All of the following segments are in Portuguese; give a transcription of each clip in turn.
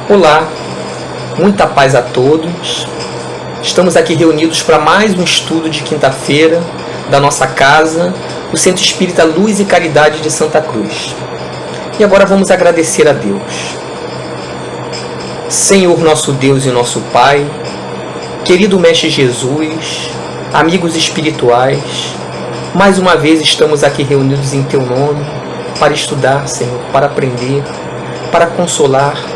Olá, muita paz a todos. Estamos aqui reunidos para mais um estudo de quinta-feira da nossa casa, o Centro Espírita Luz e Caridade de Santa Cruz. E agora vamos agradecer a Deus. Senhor nosso Deus e nosso Pai, querido Mestre Jesus, amigos espirituais, mais uma vez estamos aqui reunidos em Teu nome para estudar, Senhor, para aprender, para consolar,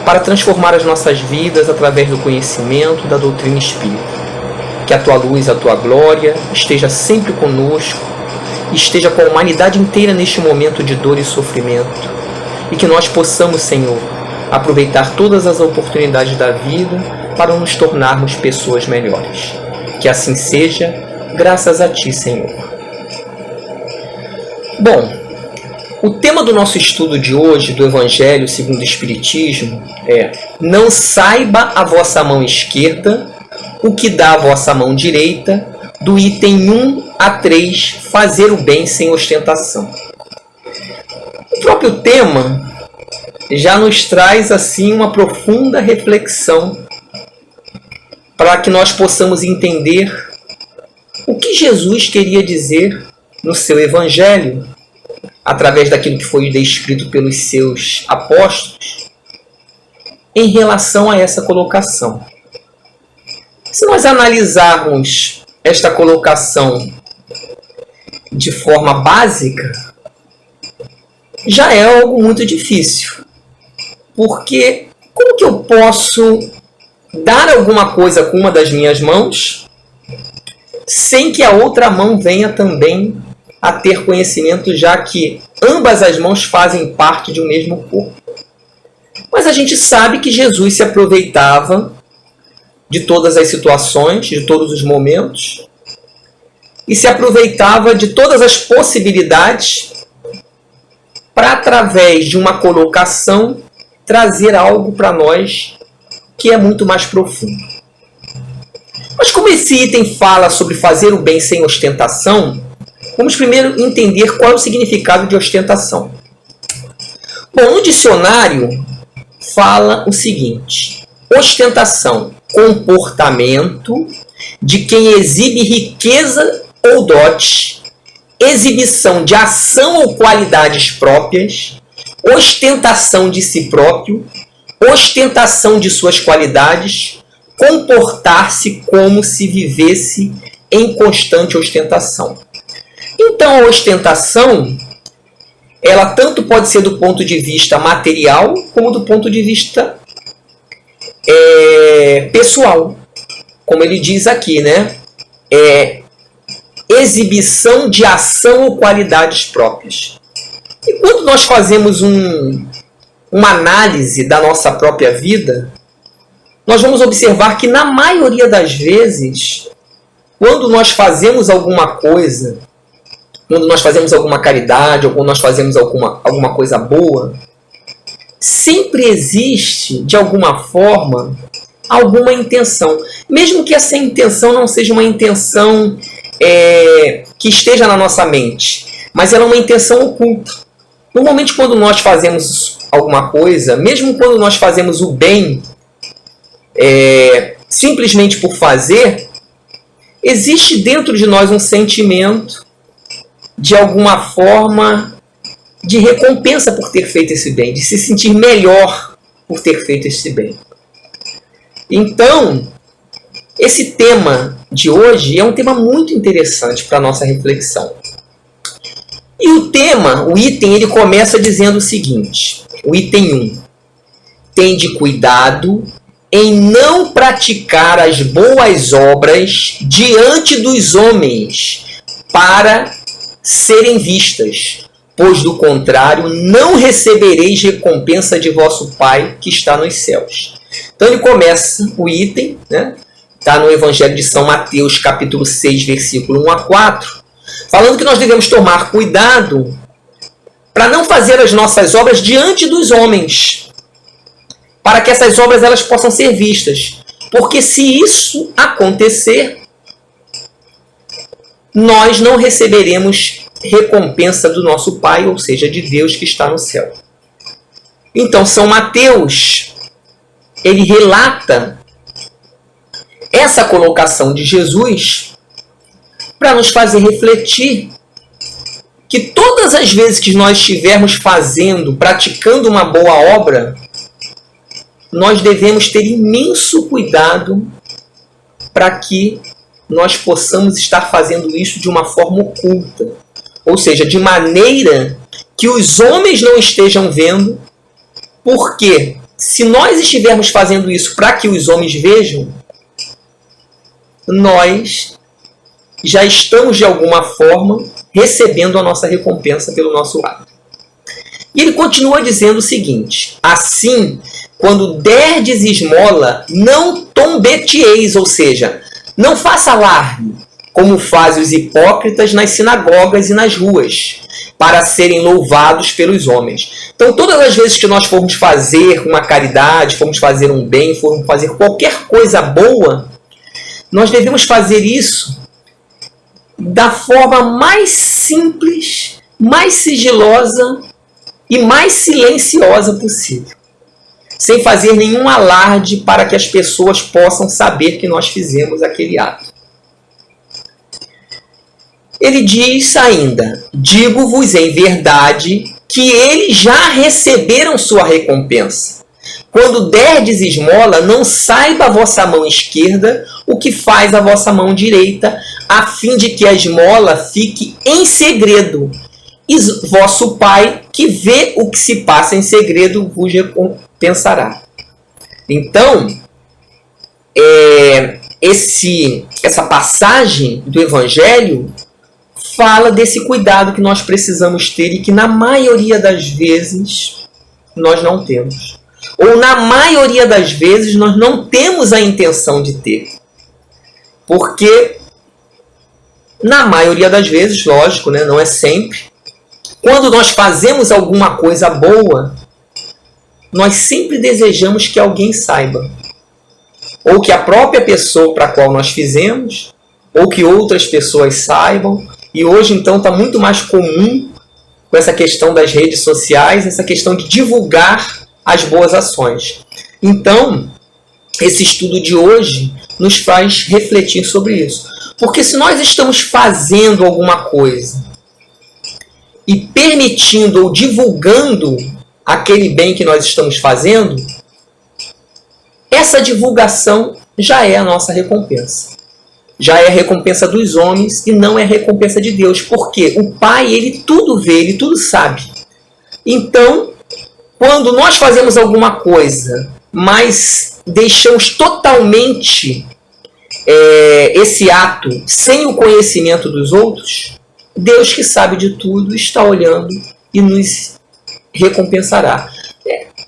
para transformar as nossas vidas através do conhecimento da doutrina espírita. Que a Tua luz, a Tua glória esteja sempre conosco, esteja com a humanidade inteira neste momento de dor e sofrimento. E que nós possamos, Senhor, aproveitar todas as oportunidades da vida para nos tornarmos pessoas melhores. Que assim seja, graças a Ti, Senhor. Bom, o tema do nosso estudo de hoje, do Evangelho segundo o Espiritismo, é: não saiba a vossa mão esquerda o que dá a vossa mão direita, do item 1 a 3, fazer o bem sem ostentação. O próprio tema já nos traz assim uma profunda reflexão para que nós possamos entender o que Jesus queria dizer no seu Evangelho, através daquilo que foi descrito pelos seus apóstolos, em relação a essa colocação. Se nós analisarmos esta colocação de forma básica, já é algo muito difícil. Porque como que eu posso dar alguma coisa com uma das minhas mãos sem que a outra mão venha também a ter conhecimento, já que ambas as mãos fazem parte de um mesmo corpo? Mas a gente sabe que Jesus se aproveitava de todas as situações, de todos os momentos, e se aproveitava de todas as possibilidades para, através de uma colocação, trazer algo para nós que é muito mais profundo. Mas como esse item fala sobre fazer o bem sem ostentação, vamos primeiro entender qual é o significado de ostentação. Bom, no dicionário fala o seguinte: ostentação, comportamento de quem exibe riqueza ou dote, exibição de ação ou qualidades próprias, ostentação de si próprio, ostentação de suas qualidades, comportar-se como se vivesse em constante ostentação. Então, a ostentação, ela tanto pode ser do ponto de vista material, como do ponto de vista pessoal. Como ele diz aqui, né? Exibição de ação ou qualidades próprias. E quando nós fazemos uma análise da nossa própria vida, nós vamos observar que, na maioria das vezes, quando nós fazemos alguma coisa, quando nós fazemos alguma caridade, ou quando nós fazemos alguma coisa boa, sempre existe, de alguma forma, alguma intenção. Mesmo que essa intenção não seja uma intenção que esteja na nossa mente, mas ela é uma intenção oculta. Normalmente, quando nós fazemos alguma coisa, mesmo quando nós fazemos o bem, simplesmente por fazer, existe dentro de nós um sentimento de alguma forma de recompensa por ter feito esse bem, de se sentir melhor por ter feito esse bem. Então, esse tema de hoje é um tema muito interessante para a nossa reflexão. E o item, ele começa dizendo o seguinte, o item 1. Tende cuidado em não praticar as boas obras diante dos homens para serem vistas, pois do contrário não recebereis recompensa de vosso Pai que está nos céus. Então ele começa o item, né? Está no Evangelho de São Mateus, capítulo 6, versículo 1 a 4, falando que nós devemos tomar cuidado para não fazer as nossas obras diante dos homens, para que essas obras elas possam ser vistas. Porque se isso acontecer, nós não receberemos recompensa do nosso Pai, ou seja, de Deus que está no céu. Então, São Mateus ele relata essa colocação de Jesus para nos fazer refletir que todas as vezes que nós estivermos fazendo, praticando uma boa obra, nós devemos ter imenso cuidado para que nós possamos estar fazendo isso de uma forma oculta. Ou seja, de maneira que os homens não estejam vendo, porque se nós estivermos fazendo isso para que os homens vejam, nós já estamos de alguma forma recebendo a nossa recompensa pelo nosso ato. E ele continua dizendo o seguinte: assim, quando derdes esmola, não tombeteis, ou seja, não faça alarme, como fazem os hipócritas nas sinagogas e nas ruas, para serem louvados pelos homens. Então, todas as vezes que nós formos fazer uma caridade, formos fazer um bem, formos fazer qualquer coisa boa, nós devemos fazer isso da forma mais simples, mais sigilosa e mais silenciosa possível, sem fazer nenhum alarde para que as pessoas possam saber que nós fizemos aquele ato. Ele diz ainda: digo-vos em verdade que eles já receberam sua recompensa. Quando derdes esmola, não saiba a vossa mão esquerda o que faz a vossa mão direita, a fim de que a esmola fique em segredo. E vosso Pai, que vê o que se passa em segredo, vos recompensará. Então, essa passagem do Evangelho fala desse cuidado que nós precisamos ter e que na maioria das vezes nós não temos. Ou na maioria das vezes nós não temos a intenção de ter. Porque na maioria das vezes, lógico, né, não é sempre, quando nós fazemos alguma coisa boa, nós sempre desejamos que alguém saiba. Ou que a própria pessoa para a qual nós fizemos, ou que outras pessoas saibam. E hoje, então, está muito mais comum com essa questão das redes sociais, essa questão de divulgar as boas ações. Então, esse estudo de hoje nos faz refletir sobre isso. Porque se nós estamos fazendo alguma coisa e permitindo ou divulgando aquele bem que nós estamos fazendo, essa divulgação já é a nossa recompensa. Já é a recompensa dos homens e não é a recompensa de Deus. Porque o Pai, ele tudo vê, ele tudo sabe. Então, quando nós fazemos alguma coisa, mas deixamos totalmente esse ato sem o conhecimento dos outros, Deus, que sabe de tudo, está olhando e nos recompensará.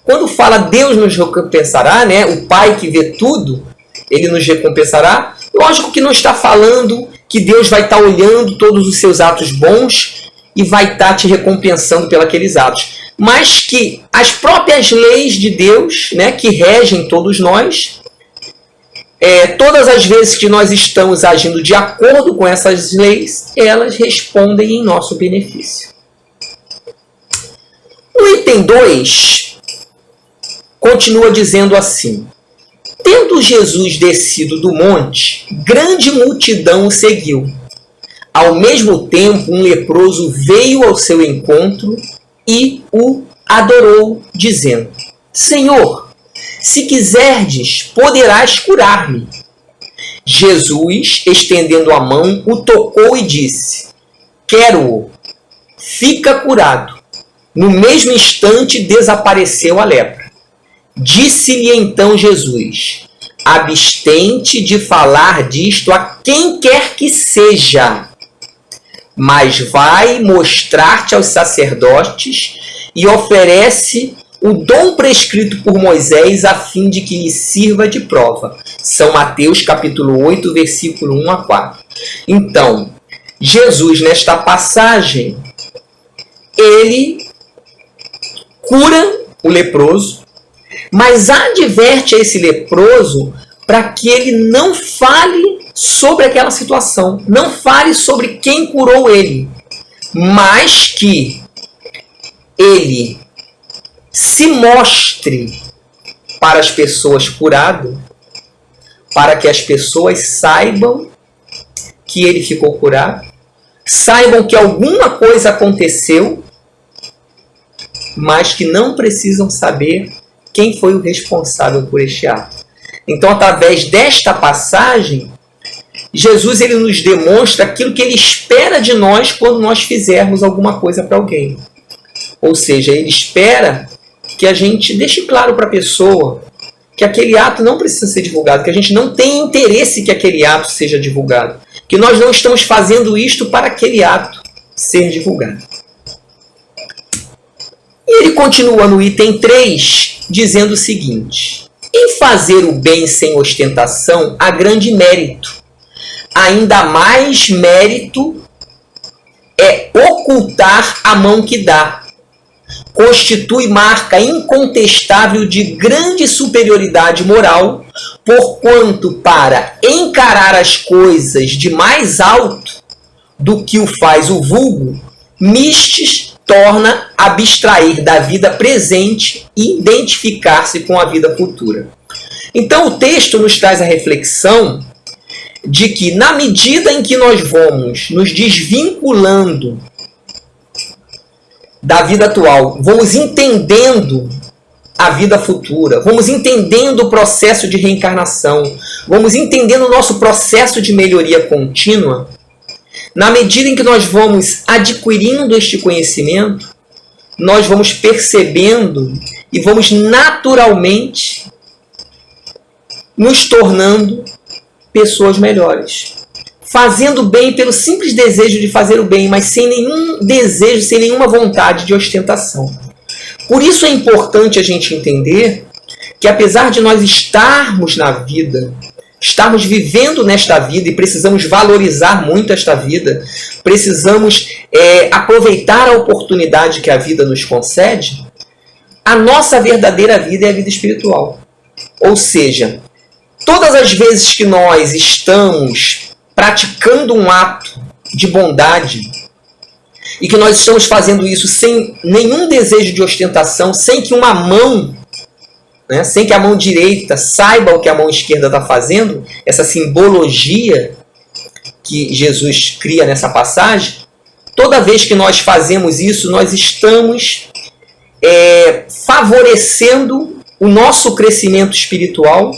Quando fala Deus nos recompensará, né, o Pai que vê tudo, ele nos recompensará. Lógico que não está falando que Deus vai estar olhando todos os seus atos bons e vai estar te recompensando pelos aqueles atos. Mas que as próprias leis de Deus, né, que regem todos nós, todas as vezes que nós estamos agindo de acordo com essas leis, elas respondem em nosso benefício. O item 2 continua dizendo assim: tendo Jesus descido do monte, grande multidão o seguiu. Ao mesmo tempo, um leproso veio ao seu encontro e o adorou, dizendo: Senhor, se quiserdes, poderás curar-me. Jesus, estendendo a mão, o tocou e disse: quero-o, fica curado. No mesmo instante desapareceu a lepra. Disse-lhe então Jesus: abstente de falar disto a quem quer que seja, mas vai mostrar-te aos sacerdotes e oferece o dom prescrito por Moisés a fim de que lhe sirva de prova. São Mateus capítulo 8, versículo 1 a 4. Então, Jesus, nesta passagem, ele cura o leproso, mas adverte a esse leproso para que ele não fale sobre aquela situação, não fale sobre quem curou ele, mas que ele se mostre para as pessoas curado, para que as pessoas saibam que ele ficou curado, saibam que alguma coisa aconteceu, mas que não precisam saber quem foi o responsável por este ato. Então, através desta passagem, Jesus ele nos demonstra aquilo que ele espera de nós quando nós fizermos alguma coisa para alguém. Ou seja, ele espera que a gente deixe claro para a pessoa que aquele ato não precisa ser divulgado, que a gente não tem interesse que aquele ato seja divulgado, que nós não estamos fazendo isto para aquele ato ser divulgado. E ele continua no item 3, dizendo o seguinte: em fazer o bem sem ostentação há grande mérito. Ainda mais mérito é ocultar a mão que dá. Constitui marca incontestável de grande superioridade moral, porquanto para encarar as coisas de mais alto do que o faz o vulgo, mistes torna abstrair da vida presente e identificar-se com a vida futura. Então o texto nos traz a reflexão de que, na medida em que nós vamos nos desvinculando da vida atual, vamos entendendo a vida futura, vamos entendendo o processo de reencarnação, vamos entendendo o nosso processo de melhoria contínua, na medida em que nós vamos adquirindo este conhecimento, nós vamos percebendo e vamos naturalmente nos tornando pessoas melhores, fazendo bem pelo simples desejo de fazer o bem, mas sem nenhum desejo, sem nenhuma vontade de ostentação. Por isso é importante a gente entender que, apesar de nós estarmos na vida, estarmos vivendo nesta vida e precisamos valorizar muito esta vida, precisamos aproveitar a oportunidade que a vida nos concede, a nossa verdadeira vida é a vida espiritual. Ou seja, todas as vezes que nós estamos praticando um ato de bondade e que nós estamos fazendo isso sem nenhum desejo de ostentação, sem que uma mão, sem que a mão direita saiba o que a mão esquerda está fazendo, essa simbologia que Jesus cria nessa passagem, toda vez que nós fazemos isso, nós estamos favorecendo o nosso crescimento espiritual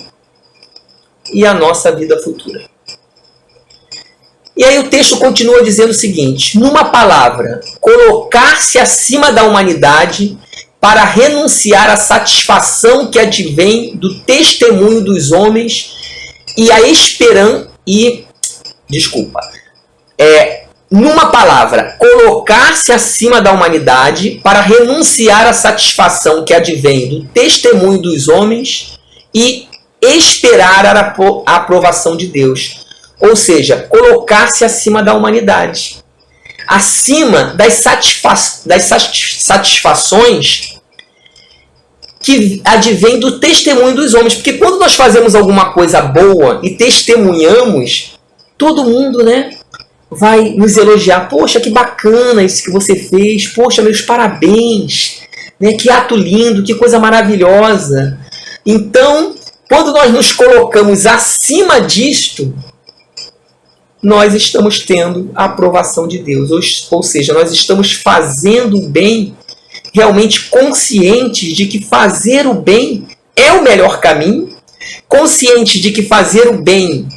e a nossa vida futura. E aí o texto continua dizendo o seguinte: numa palavra, colocar-se acima da humanidade para renunciar à satisfação que advém do testemunho dos homens e a esperança numa palavra, colocar-se acima da humanidade para renunciar à satisfação que advém do testemunho dos homens e esperar a aprovação de Deus. Ou seja, colocar-se acima da humanidade, acima das satisfações que advém do testemunho dos homens. Porque quando nós fazemos alguma coisa boa e testemunhamos, todo mundo, vai nos elogiar. Poxa, que bacana isso que você fez. Poxa, meus parabéns. Que ato lindo, que coisa maravilhosa. Então, quando nós nos colocamos acima disto, nós estamos tendo a aprovação de Deus. Ou seja, nós estamos fazendo o bem realmente conscientes de que fazer o bem é o melhor caminho, conscientes de que fazer o bem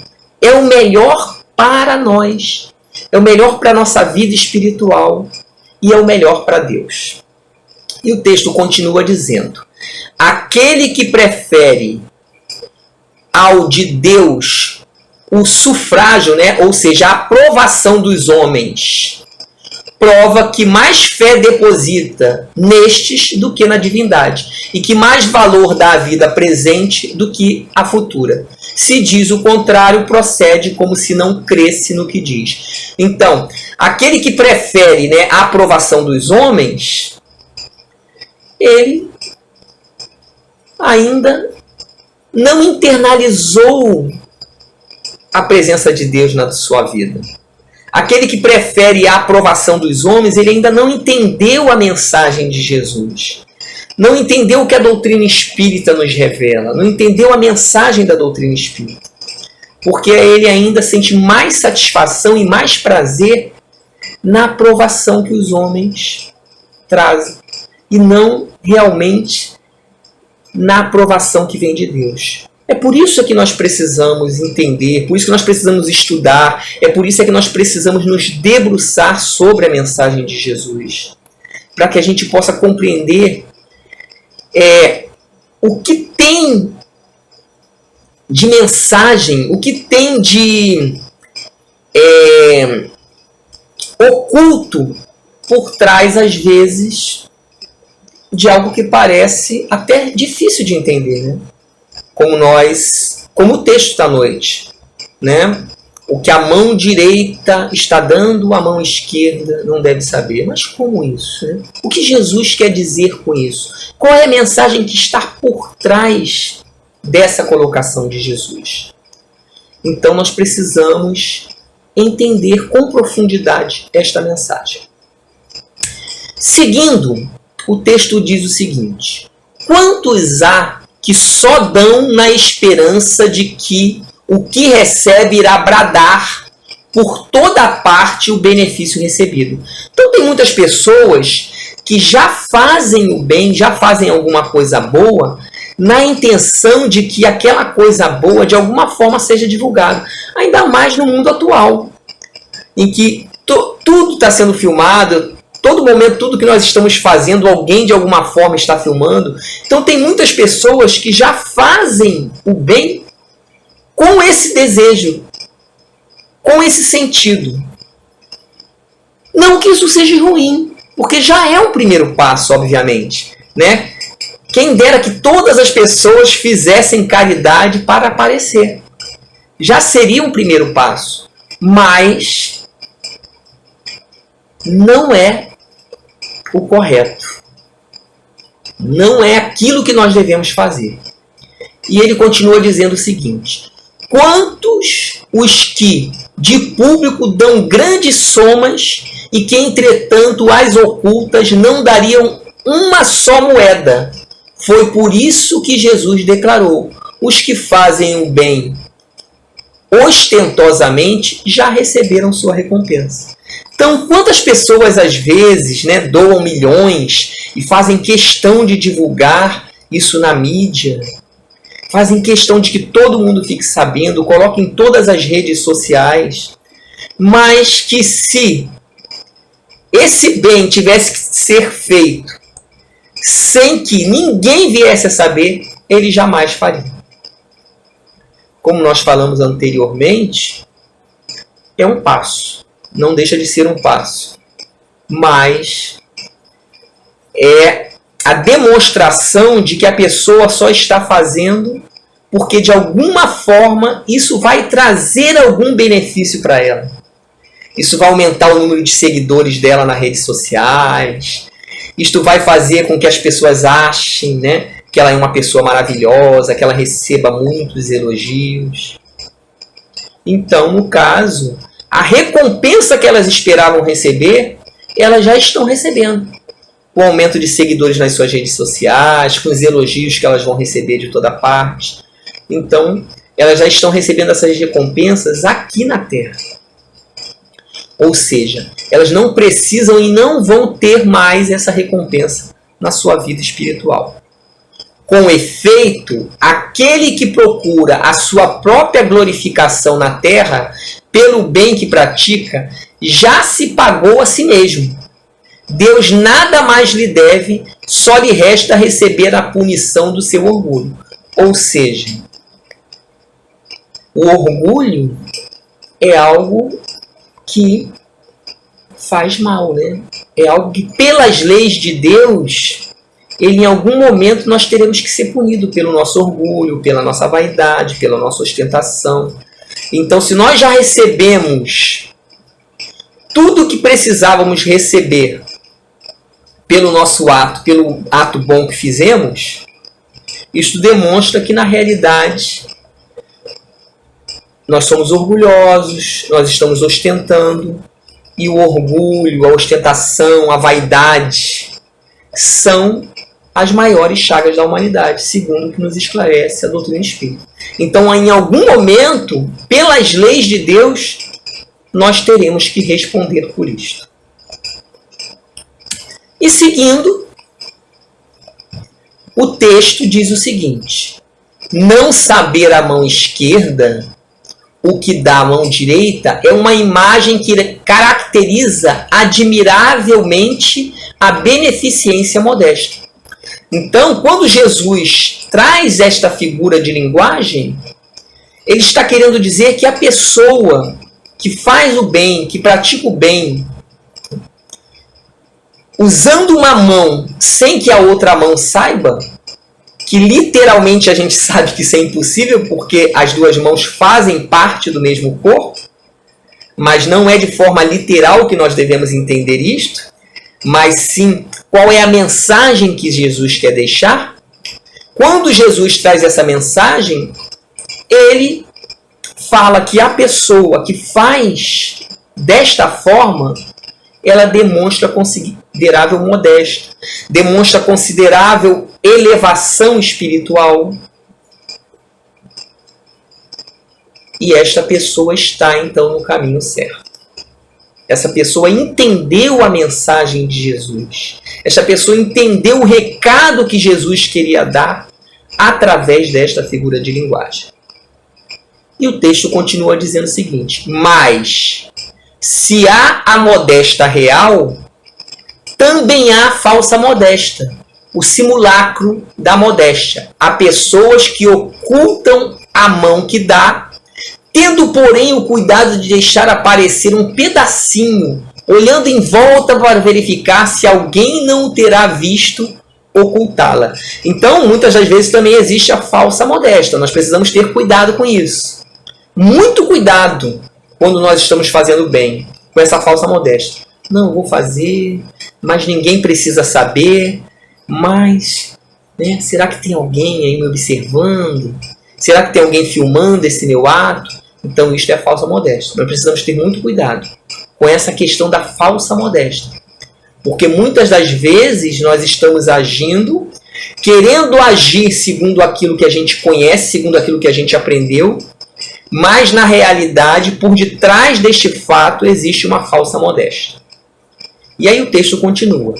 é o melhor para nós, é o melhor para a nossa vida espiritual e é o melhor para Deus. E o texto continua dizendo: aquele que prefere ao de Deus o sufrágio, ou seja, a aprovação dos homens, prova que mais fé deposita nestes do que na divindade, e que mais valor dá à vida presente do que à futura. Se diz o contrário, procede como se não cresce no que diz. Então, aquele que prefere a aprovação dos homens, ele ainda não internalizou a presença de Deus na sua vida. Aquele que prefere a aprovação dos homens, ele ainda não entendeu a mensagem de Jesus. não entendeu o que a doutrina espírita nos revela, não entendeu a mensagem da doutrina espírita. Porque ele ainda sente mais satisfação e mais prazer na aprovação que os homens trazem, e não realmente na aprovação que vem de Deus. É por isso que nós precisamos entender, por isso que nós precisamos estudar, é por isso que nós precisamos nos debruçar sobre a mensagem de Jesus, para que a gente possa compreender o que tem de mensagem, o que tem de oculto por trás, às vezes, de algo que parece até difícil de entender, né? Como o texto da noite, né? O que a mão direita está dando, a mão esquerda não deve saber. Mas como isso, né? O que Jesus quer dizer com isso? Qual é a mensagem que está por trás dessa colocação de Jesus? Então nós precisamos entender com profundidade esta mensagem. Seguindo, o texto diz o seguinte: quantos há que só dão na esperança de que o que recebe irá bradar por toda parte o benefício recebido? Então tem muitas pessoas que já fazem o bem, já fazem alguma coisa boa, na intenção de que aquela coisa boa de alguma forma seja divulgada. Ainda mais no mundo atual, em que tudo está sendo filmado, todo momento, tudo que nós estamos fazendo, alguém de alguma forma está filmando. Então tem muitas pessoas que já fazem o bem com esse desejo, com esse sentido. Não que isso seja ruim, porque já é um primeiro passo, obviamente, né? Quem dera que todas as pessoas fizessem caridade para aparecer. Já seria um primeiro passo, mas não é o correto. Não é aquilo que nós devemos fazer. E ele continua dizendo o seguinte: quantos os que de público dão grandes somas e que, entretanto, as ocultas não dariam uma só moeda? Foi por isso que Jesus declarou: os que fazem o bem ostentosamente já receberam sua recompensa. Então, quantas pessoas às vezes, né, doam milhões e fazem questão de divulgar isso na mídia, fazem questão de que todo mundo fique sabendo, colocam em todas as redes sociais, mas que se esse bem tivesse que ser feito sem que ninguém viesse a saber, ele jamais faria. Como nós falamos anteriormente, é um passo. Não deixa de ser um passo. Mas é a demonstração de que a pessoa só está fazendo porque, de alguma forma, isso vai trazer algum benefício para ela. Isso vai aumentar o número de seguidores dela nas redes sociais. Isto vai fazer com que as pessoas achem, né, que ela é uma pessoa maravilhosa, que ela receba muitos elogios. Então, no caso, a recompensa que elas esperavam receber, elas já estão recebendo. O aumento de seguidores nas suas redes sociais, com os elogios que elas vão receber de toda parte. Então, elas já estão recebendo essas recompensas aqui na Terra. Ou seja, elas não precisam e não vão ter mais essa recompensa na sua vida espiritual. Com efeito, aquele que procura a sua própria glorificação na Terra, pelo bem que pratica, já se pagou a si mesmo. Deus nada mais lhe deve, só lhe resta receber a punição do seu orgulho. Ou seja, o orgulho é algo que faz mal, né? É algo que, pelas leis de Deus, em algum momento nós teremos que ser punidos pelo nosso orgulho, pela nossa vaidade, pela nossa ostentação. Então, se nós já recebemos tudo o que precisávamos receber pelo nosso ato, pelo ato bom que fizemos, isto demonstra que, na realidade, nós somos orgulhosos, nós estamos ostentando, e o orgulho, a ostentação, a vaidade são as maiores chagas da humanidade, segundo o que nos esclarece a doutrina espírita. Então, em algum momento, pelas leis de Deus, nós teremos que responder por isto. E seguindo, o texto diz o seguinte: não saber a mão esquerda o que dá a mão direita é uma imagem que caracteriza admiravelmente a beneficência modesta. Então, quando Jesus traz esta figura de linguagem, ele está querendo dizer que a pessoa que faz o bem, que pratica o bem, usando uma mão sem que a outra mão saiba, que literalmente a gente sabe que isso é impossível, porque as duas mãos fazem parte do mesmo corpo, mas não é de forma literal que nós devemos entender isto, mas sim qual é a mensagem que Jesus quer deixar. Quando Jesus traz essa mensagem, ele fala que a pessoa que faz desta forma, ela demonstra considerável modéstia, demonstra considerável elevação espiritual. E esta pessoa está, então, no caminho certo. Essa pessoa entendeu a mensagem de Jesus. Essa pessoa entendeu o recado que Jesus queria dar através desta figura de linguagem. E o texto continua dizendo o seguinte: mas se há a modesta real, também há a falsa modesta, o simulacro da modéstia. Há pessoas que ocultam a mão que dá, tendo, porém, o cuidado de deixar aparecer um pedacinho, olhando em volta para verificar se alguém não o terá visto ocultá-la. Então, muitas das vezes também existe a falsa modéstia. Nós precisamos ter cuidado com isso. Muito cuidado quando nós estamos fazendo bem com essa falsa modéstia. Não, vou fazer, mas ninguém precisa saber. Mas, né, será que tem alguém aí me observando? Será que tem alguém filmando esse meu ato? Então, isto é a falsa modéstia. Nós precisamos ter muito cuidado com essa questão da falsa modéstia. Porque muitas das vezes nós estamos agindo, querendo agir segundo aquilo que a gente conhece, segundo aquilo que a gente aprendeu, mas na realidade, por detrás deste fato, existe uma falsa modéstia. E aí o texto continua: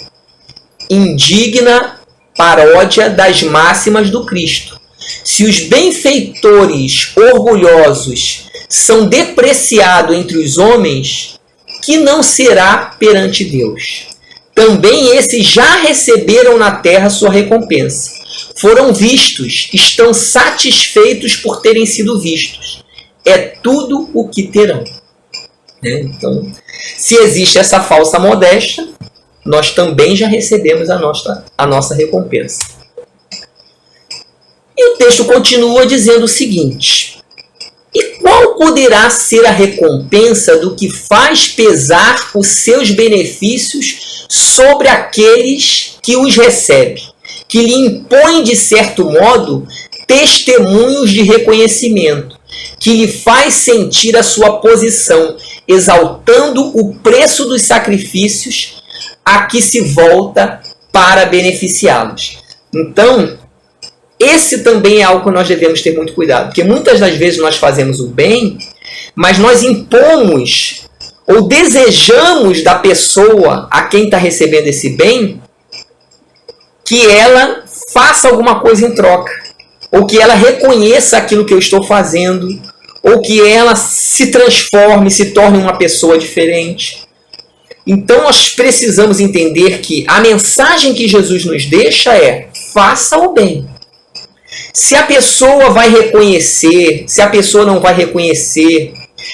indigna paródia das máximas do Cristo. Se os benfeitores orgulhosos são depreciados entre os homens, que não será perante Deus? Também esses já receberam na terra sua recompensa. Foram vistos, estão satisfeitos por terem sido vistos. É tudo o que terão. Então, se existe essa falsa modéstia, nós também já recebemos a nossa recompensa. E o texto continua dizendo o seguinte: e qual poderá ser a recompensa do que faz pesar os seus benefícios sobre aqueles que os recebem, que lhe impõe, de certo modo, testemunhos de reconhecimento, que lhe faz sentir a sua posição, exaltando o preço dos sacrifícios a que se volta para beneficiá-los? Então, esse também é algo que nós devemos ter muito cuidado, porque muitas das vezes nós fazemos o bem, mas nós impomos ou desejamos da pessoa a quem está recebendo esse bem que ela faça alguma coisa em troca, ou que ela reconheça aquilo que eu estou fazendo, ou que ela se transforme, se torne uma pessoa diferente. Então nós precisamos entender que a mensagem que Jesus nos deixa é: faça o bem. Se a pessoa vai reconhecer, se a pessoa não vai reconhecer,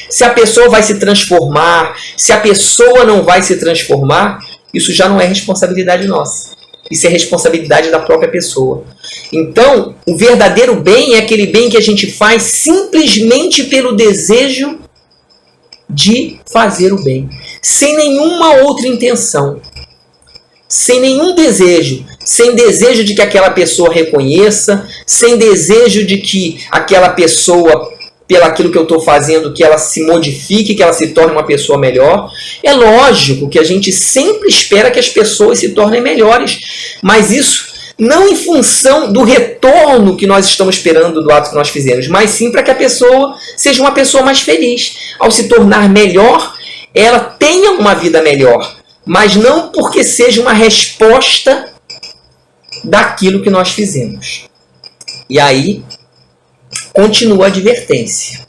se a pessoa vai se transformar, se a pessoa não vai se transformar, isso já não é responsabilidade nossa. Isso é responsabilidade da própria pessoa. Então, o verdadeiro bem é aquele bem que a gente faz simplesmente pelo desejo de fazer o bem, sem nenhuma outra intenção, sem nenhum desejo, sem desejo de que aquela pessoa reconheça, sem desejo de que aquela pessoa, pelo aquilo que eu estou fazendo, que ela se modifique, que ela se torne uma pessoa melhor. É lógico que a gente sempre espera que as pessoas se tornem melhores, mas isso não em função do retorno que nós estamos esperando do ato que nós fizemos, mas sim para que a pessoa seja uma pessoa mais feliz. Ao se tornar melhor, ela tenha uma vida melhor, mas não porque seja uma resposta daquilo que nós fizemos. E aí, continua a advertência.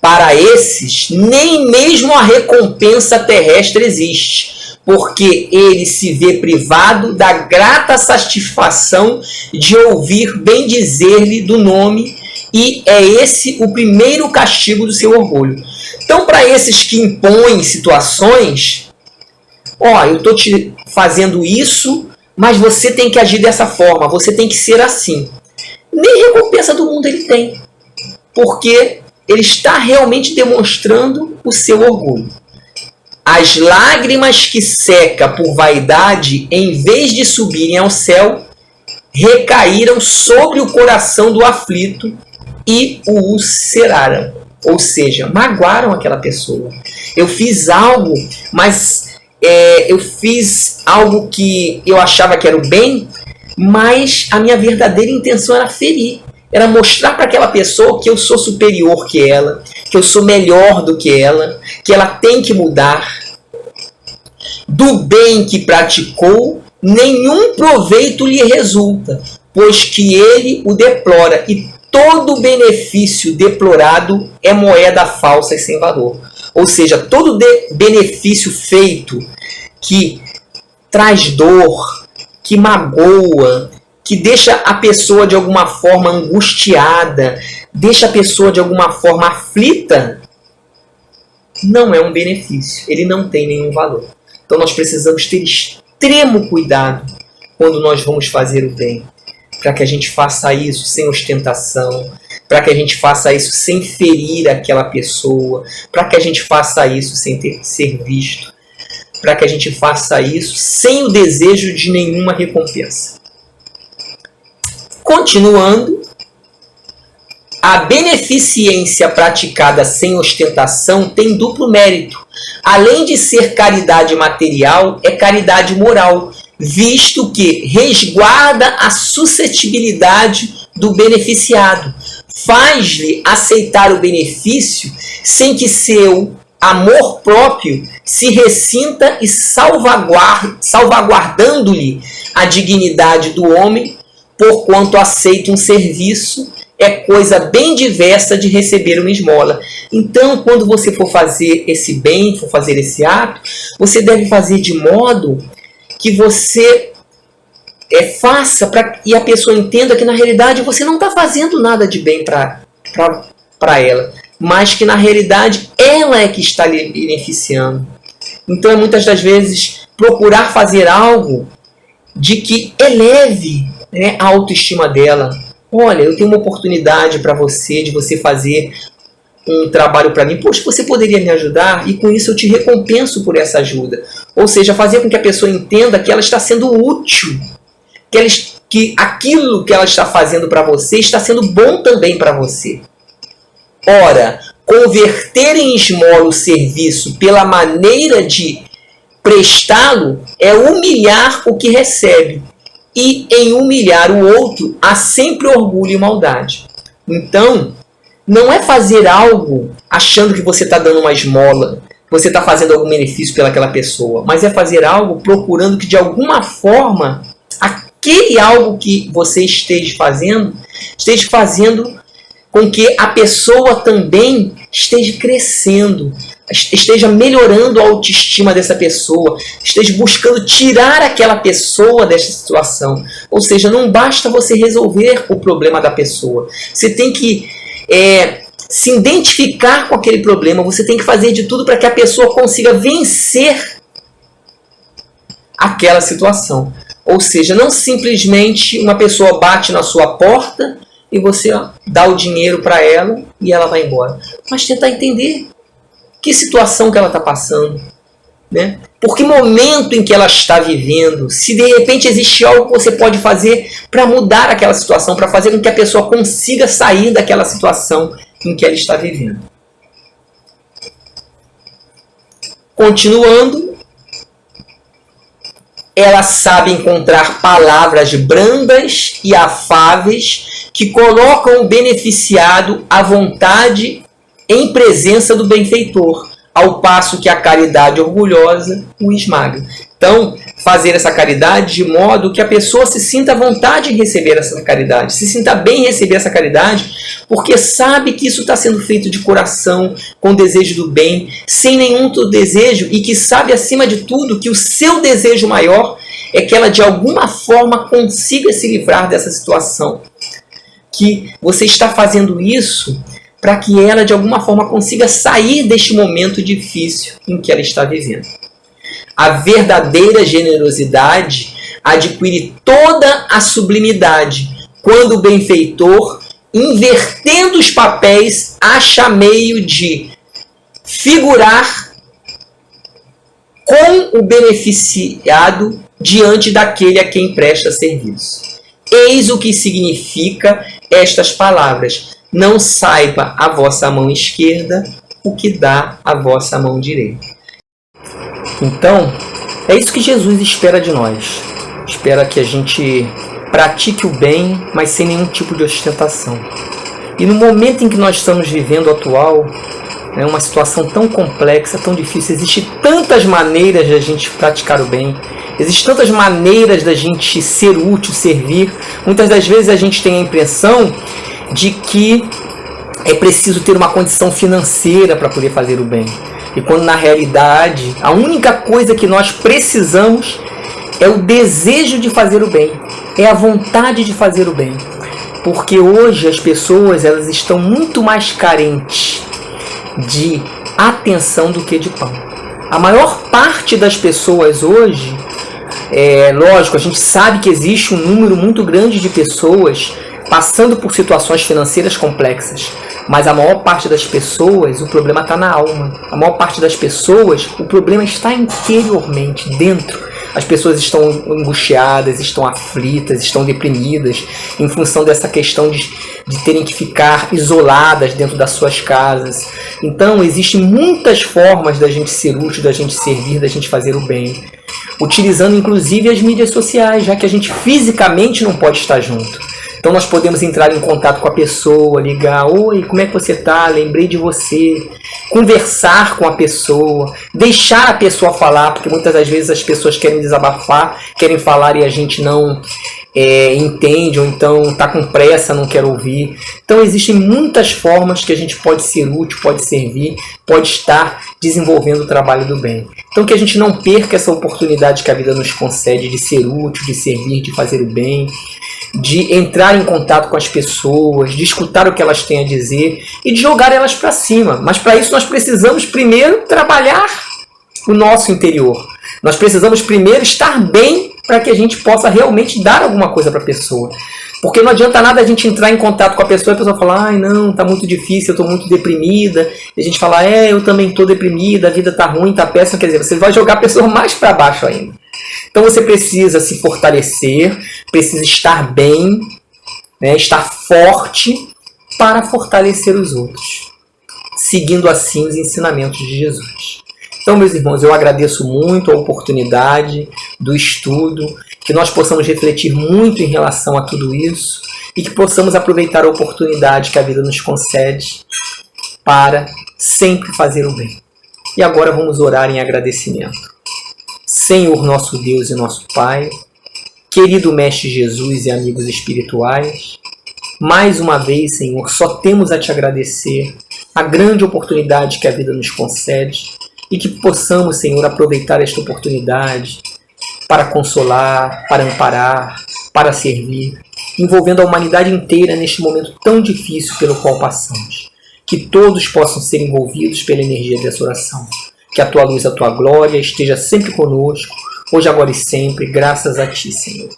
Para esses, nem mesmo a recompensa terrestre existe, porque ele se vê privado da grata satisfação de ouvir bem dizer-lhe do nome, e é esse o primeiro castigo do seu orgulho. Então, para esses que impõem situações, eu estou te fazendo isso, mas você tem que agir dessa forma, você tem que ser assim. Nem recompensa do mundo ele tem, porque ele está realmente demonstrando o seu orgulho. As lágrimas que seca por vaidade, em vez de subirem ao céu, recaíram sobre o coração do aflito e o ulceraram. Ou seja, magoaram aquela pessoa. Eu fiz algo, mas eu fiz algo que eu achava que era o bem, mas a minha verdadeira intenção era ferir. Era mostrar para aquela pessoa que eu sou superior que ela, que eu sou melhor do que ela tem que mudar. Do bem que praticou, nenhum proveito lhe resulta, pois que ele o deplora, e todo benefício deplorado é moeda falsa e sem valor. Ou seja, todo benefício feito que traz dor, que magoa, que deixa a pessoa de alguma forma angustiada, deixa a pessoa de alguma forma aflita, não é um benefício, ele não tem nenhum valor. Então nós precisamos ter extremo cuidado quando nós vamos fazer o bem, para que a gente faça isso sem ostentação, para que a gente faça isso sem ferir aquela pessoa, para que a gente faça isso sem ser visto, para que a gente faça isso sem o desejo de nenhuma recompensa. Continuando, a beneficência praticada sem ostentação tem duplo mérito. Além de ser caridade material, é caridade moral, visto que resguarda a suscetibilidade do beneficiado, faz-lhe aceitar o benefício sem que seu amor próprio se ressinta e salvaguardando-lhe a dignidade do homem, porquanto aceita um serviço, é coisa bem diversa de receber uma esmola. Então, quando você for fazer esse bem, for fazer esse ato, você deve fazer de modo que você faça e a pessoa entenda que na realidade você não está fazendo nada de bem para ela, mas que na realidade ela é que está lhe beneficiando. Então, muitas das vezes, procurar fazer algo de que eleve a autoestima dela. Olha, eu tenho uma oportunidade para você, de você fazer um trabalho para mim. Poxa, você poderia me ajudar? E com isso eu te recompenso por essa ajuda. Ou seja, fazer com que a pessoa entenda que ela está sendo útil, que aquilo que ela está fazendo para você está sendo bom também para você. Ora, converter em esmola o serviço pela maneira de prestá-lo é humilhar o que recebe. E em humilhar o outro há sempre orgulho e maldade. Então, não é fazer algo achando que você está dando uma esmola, que você está fazendo algum benefício pelaquela pessoa, mas é fazer algo procurando que de alguma forma aquele algo que você esteja fazendo com que a pessoa também esteja crescendo, esteja melhorando a autoestima dessa pessoa, esteja buscando tirar aquela pessoa dessa situação. Ou seja, não basta você resolver o problema da pessoa. Você tem que se identificar com aquele problema, você tem que fazer de tudo para que a pessoa consiga vencer aquela situação. Ou seja, não simplesmente uma pessoa bate na sua porta e você dá o dinheiro para ela e ela vai embora. Mas tentar entender que situação que ela está passando, né? Por que momento em que ela está vivendo, se de repente existe algo que você pode fazer para mudar aquela situação, para fazer com que a pessoa consiga sair daquela situação em que ela está vivendo. Continuando, ela sabe encontrar palavras brandas e afáveis que colocam o beneficiado à vontade em presença do benfeitor, ao passo que a caridade orgulhosa o esmaga. Então, fazer essa caridade de modo que a pessoa se sinta à vontade em receber essa caridade, se sinta bem em receber essa caridade, porque sabe que isso está sendo feito de coração, com desejo do bem, sem nenhum outro desejo, e que sabe, acima de tudo, que o seu desejo maior é que ela, de alguma forma, consiga se livrar dessa situação. Que você está fazendo isso para que ela, de alguma forma, consiga sair deste momento difícil em que ela está vivendo. A verdadeira generosidade adquire toda a sublimidade quando o benfeitor, invertendo os papéis, acha meio de figurar com o beneficiado diante daquele a quem presta serviço. Eis o que significa estas palavras: não saiba a vossa mão esquerda o que dá a vossa mão direita. Então, é isso que Jesus espera de nós. Espera que a gente pratique o bem, mas sem nenhum tipo de ostentação. E no momento em que nós estamos vivendo atual, é uma situação tão complexa, tão difícil, existem tantas maneiras de a gente praticar o bem, existem tantas maneiras da gente ser útil, servir. Muitas das vezes a gente tem a impressão de que é preciso ter uma condição financeira para poder fazer o bem. E quando na realidade a única coisa que nós precisamos é o desejo de fazer o bem, é a vontade de fazer o bem. Porque hoje as pessoas elas estão muito mais carentes de atenção do que de pão. A maior parte das pessoas hoje, lógico, a gente sabe que existe um número muito grande de pessoas passando por situações financeiras complexas, mas a maior parte das pessoas, o problema está na alma. A maior parte das pessoas, o problema está interiormente, dentro. As pessoas estão angustiadas, estão aflitas, estão deprimidas, em função dessa questão de terem que ficar isoladas dentro das suas casas. Então, existem muitas formas da gente ser útil, da gente servir, da gente fazer o bem, utilizando inclusive as mídias sociais, já que a gente fisicamente não pode estar junto. Então nós podemos entrar em contato com a pessoa, ligar: oi, como é que você está? Lembrei de você. Conversar com a pessoa, deixar a pessoa falar, porque muitas das vezes as pessoas querem desabafar, querem falar e a gente não entende, ou então está com pressa, não quer ouvir. Então existem muitas formas que a gente pode ser útil, pode servir, pode estar desenvolvendo o trabalho do bem. Então que a gente não perca essa oportunidade que a vida nos concede de ser útil, de servir, de fazer o bem, de entrar em contato com as pessoas, de escutar o que elas têm a dizer e de jogar elas para cima. Mas para isso nós precisamos primeiro trabalhar o nosso interior. Nós precisamos primeiro estar bem para que a gente possa realmente dar alguma coisa para a pessoa. Porque não adianta nada a gente entrar em contato com a pessoa e a pessoa falar: ai não, está muito difícil, eu estou muito deprimida. E a gente fala: eu também estou deprimida, a vida está ruim, está péssima. Quer dizer, você vai jogar a pessoa mais para baixo ainda. Então você precisa se fortalecer, precisa estar bem, estar forte para fortalecer os outros, seguindo assim os ensinamentos de Jesus. Então, meus irmãos, eu agradeço muito a oportunidade do estudo, que nós possamos refletir muito em relação a tudo isso e que possamos aproveitar a oportunidade que a vida nos concede para sempre fazer o bem. E agora vamos orar em agradecimento. Senhor nosso Deus e nosso Pai, querido Mestre Jesus e amigos espirituais, mais uma vez, Senhor, só temos a Te agradecer a grande oportunidade que a vida nos concede e que possamos, Senhor, aproveitar esta oportunidade para consolar, para amparar, para servir, envolvendo a humanidade inteira neste momento tão difícil pelo qual passamos. Que todos possam ser envolvidos pela energia dessa oração. Que a Tua luz, a Tua glória esteja sempre conosco, hoje, agora e sempre, graças a Ti, Senhor.